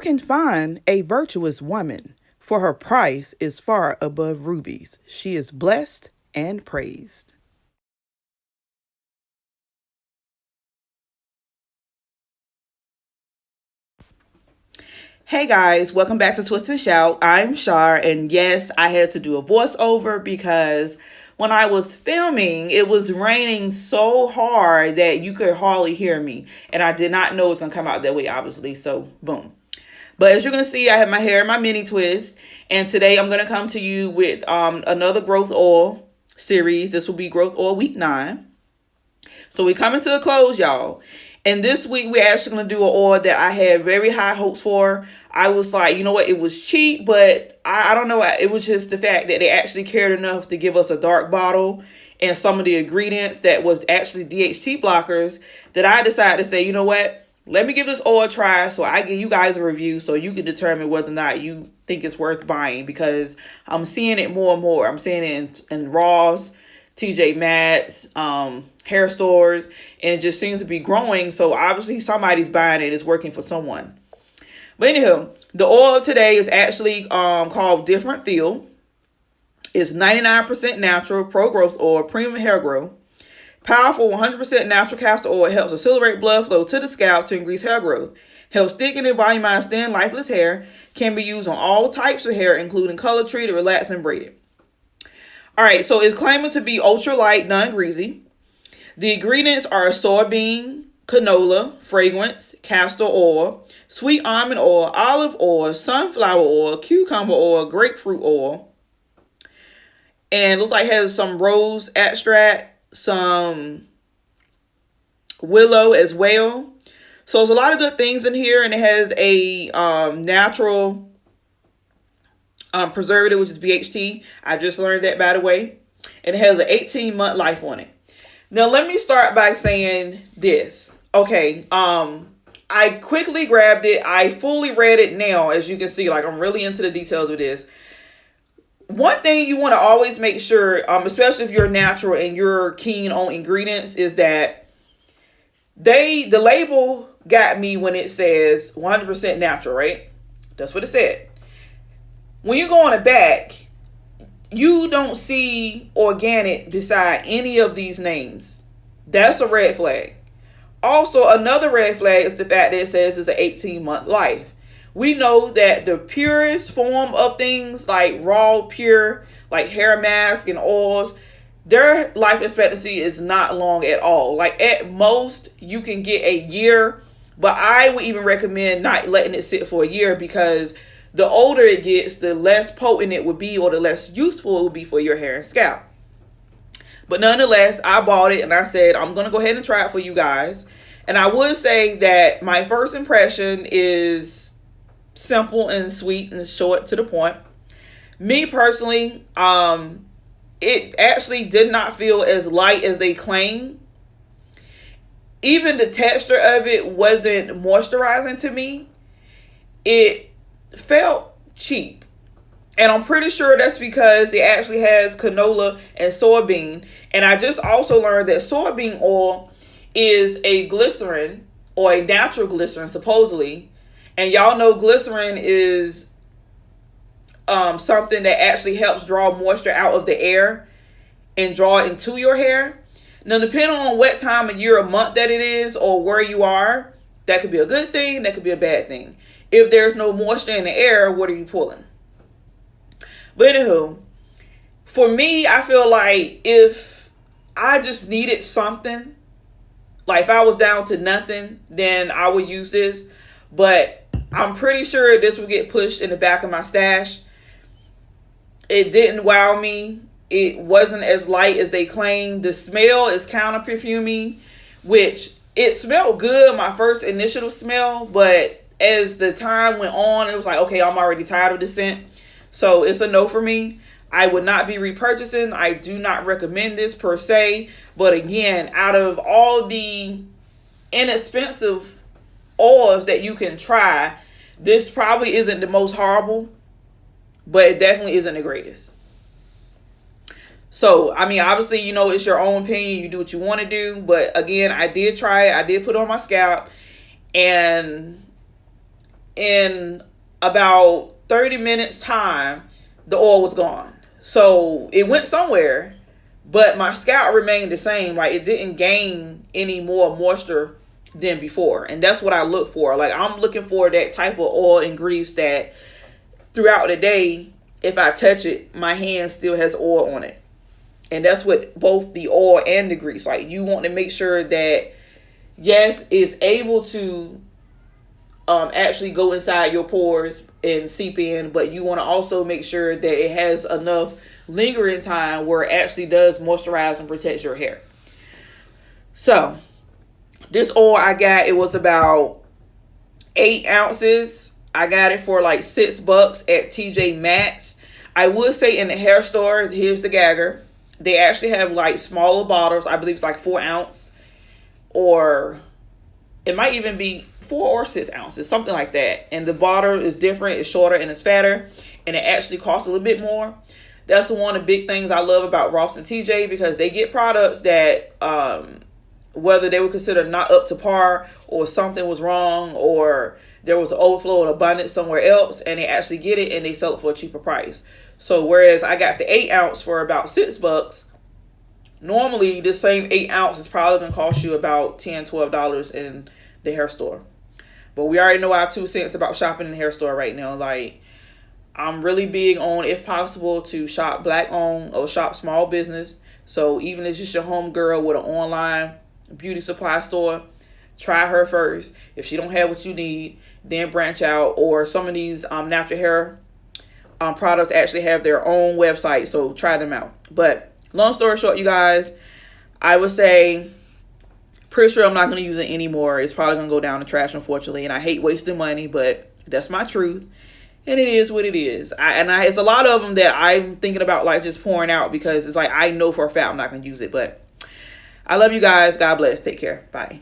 can find a virtuous woman, for her price is far above rubies. She is blessed and praised. Hey guys, welcome back to Twist and Shout. I'm Shar, and yes, I had to do a voiceover because when I was filming, it was raining so hard that you could hardly hear me, and I did not know it was gonna come out that way, obviously. So, boom. But as you're gonna see, I have my hair in my mini twist, and today I'm gonna come to you with another growth oil series. This will be growth oil week 9. So we're coming to a close, y'all. And this week, we're actually going to do an oil that I had very high hopes for. I was like, you know what? It was cheap, but I don't know. It was just the fact that they actually cared enough to give us a dark bottle and some of the ingredients that was actually DHT blockers that I decided to say, you know what? Let me give this oil a try so I give you guys a review so you can determine whether or not you think it's worth buying, because I'm seeing it more and more. I'm seeing it in Ross, TJ Maxx, hair stores, and it just seems to be growing. So obviously somebody's buying it. It's working for someone. But anywho, the oil today is actually called Different Feel. It's 99% natural, pro-growth oil, premium hair growth. Powerful 100% natural castor oil helps accelerate blood flow to the scalp to increase hair growth. Helps thicken and volumize thin, lifeless hair. Can be used on all types of hair, including color treated, relaxed, and braided. All right, so it's claiming to be ultra light, non-greasy. The ingredients are soybean, canola, fragrance, castor oil, sweet almond oil, olive oil, sunflower oil, cucumber oil, grapefruit oil. And it looks like it has some rose extract, some willow as well. So there's a lot of good things in here, and it has a natural preservative, which is BHT. I just learned that, by the way. And it has an 18-month life on it. Now, let me start by saying this. Okay, I quickly grabbed it. I fully read it now, as you can see. Like, I'm really into the details of this. One thing you want to always make sure, especially if you're natural and you're keen on ingredients, is that the label got me when it says 100% natural, right? That's what it said. When you go on the back, you don't see organic beside any of these names. That's a red flag. Also, another red flag is the fact that it says it's an 18-month life. We know that the purest form of things, like raw, pure, like hair mask and oils, their life expectancy is not long at all. Like, at most, you can get a year, but I would even recommend not letting it sit for a year, because the older it gets, the less potent it would be, or the less useful it would be for your hair and scalp. But nonetheless, I bought it and I said, I'm going to go ahead and try it for you guys. And I would say that my first impression is simple and sweet and short to the point. Me personally, it actually did not feel as light as they claim. Even the texture of it wasn't moisturizing to me. It felt cheap. And I'm pretty sure that's because it actually has canola and soybean. And I just also learned that soybean oil is a glycerin, or a natural glycerin, supposedly. And y'all know glycerin is something that actually helps draw moisture out of the air and draw it into your hair. Now, depending on what time of year or month that it is, or where you are, that could be a good thing, that could be a bad thing. If there's no moisture in the air, what are you pulling? But anywho, for me, I feel like if I just needed something, like if I was down to nothing, then I would use this. But I'm pretty sure this would get pushed in the back of my stash. It didn't wow me. It wasn't as light as they claimed. The smell is counter perfumey, which it smelled good, my first initial smell. But as the time went on, it was like, okay, I'm already tired of the scent. So it's a no for me. I would not be repurchasing. I do not recommend this per se. But again, out of all the inexpensive oils that you can try, this probably isn't the most horrible, but it definitely isn't the greatest. So, I mean, obviously, you know, it's your own opinion. You do what you want to do. But again, I did try it. I did put it on my scalp. And in about 30 minutes time, the oil was gone. So it went somewhere, but my scalp remained the same. Like, it didn't gain any more moisture than before. And that's what I look for. Like, I'm looking for that type of oil and grease that throughout the day, if I touch it, my hand still has oil on it. And that's what both the oil and the grease. Like, you want to make sure that, yes, it's able to actually go inside your pores and seep in, but you want to also make sure that it has enough lingering time where it actually does moisturize and protect your hair. So this oil I got, it was about 8 ounces. I got it for like $6 at TJ Maxx. I would say in the hair store, here's the gagger, they actually have like smaller bottles. I believe it's like 4 ounce, or it might even be 4 or 6 ounces, something like that. And the bottle is different, it's shorter and it's fatter, and it actually costs a little bit more. That's one of the big things I love about Ross and TJ, because they get products that whether they were considered not up to par, or something was wrong, or there was an overflow and abundance somewhere else, and they actually get it and they sell it for a cheaper price. So whereas I got the 8 ounce for about $6, normally the same 8 ounce is probably going to cost you about $10-12 in the hair store. But we already know our 2 cents about shopping in the hair store right now. Like, I'm really big on, if possible, to shop black owned or shop small business. So even if it's just your home girl with an online beauty supply store, try her first. If she don't have what you need, then branch out. Or some of these natural hair products actually have their own website, so try them out. But long story short, you guys, I would say, pretty sure I'm not going to use it anymore. It's probably going to go down the trash, unfortunately. And I hate wasting money, but that's my truth. And it is what it is. It's a lot of them that I'm thinking about, like, just pouring out, because it's like, I know for a fact I'm not going to use it. But I love you guys. God bless. Take care. Bye.